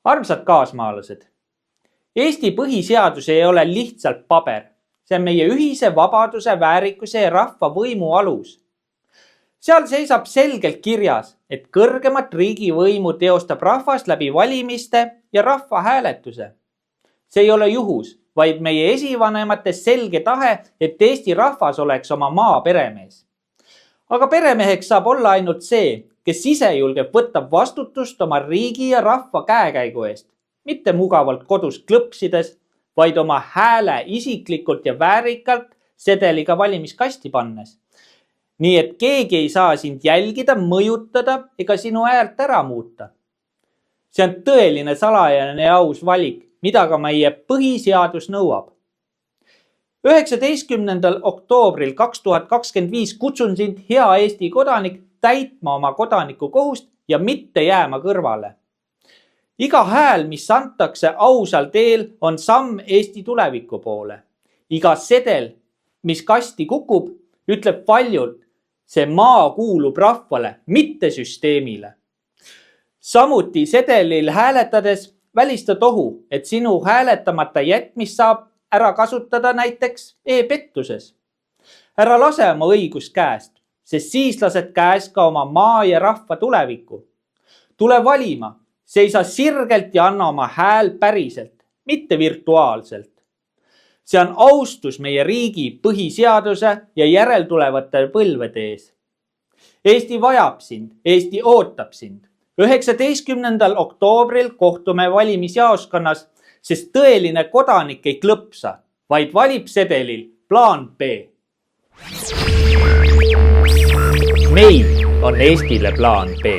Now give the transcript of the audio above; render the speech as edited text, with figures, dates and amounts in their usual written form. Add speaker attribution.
Speaker 1: Armsad kaasmaalased, Eesti põhiseadus ei ole lihtsalt paber. See on meie ühise vabaduse, väärikuse ja rahva võimu alus. Seal seisab selgelt kirjas, et kõrgemat riigivõimu teostab rahvas läbi valimiste ja rahvahääletuse. See ei ole juhus, vaid meie esivanemate selge tahe, et Eesti rahvas oleks oma maa peremees. Aga peremeheks saab olla ainult see, kes ise julgeb võtta vastutust oma riigi ja rahva käekäigu eest, mitte mugavalt kodus klõpsides, vaid oma hääle isiklikult ja väärikalt sedeliga valimiskasti pannes. Nii et keegi ei saa sind jälgida, mõjutada ega sinu häält ära muuta. See on tõeline salajane ja aus valik, mida ka meie põhiseadus nõuab. 19. oktoobril 2025 kutsun sind, hea Eesti kodanik, täitma oma kodaniku kohust ja mitte jääma kõrvale. Iga hääl, mis antakse ausal teel, on samm Eesti tuleviku poole. Iga sedel, mis kasti kukub, ütleb paljult, see maa kuulub rahvale, mitte süsteemile. Samuti sedelil hääletades välistad ohu, et sinu hääletamata jätmist saab ära kasutada näiteks e-pettuses. Ära lase oma õigust käest, sest siis lased käes ka oma maa ja rahva tuleviku. Tule valima, seisa sirgelt ja anna oma hääl päriselt, mitte virtuaalselt. See on austus meie riigi põhiseaduse ja järeltulevate põlvede ees. Eesti vajab sind, Eesti ootab sind. 19. oktoobril kohtume valimisjaoskonnas, sest tõeline kodanik ei klõpsa, vaid valib sedelil plaan B. Meil on Eestile plaan B.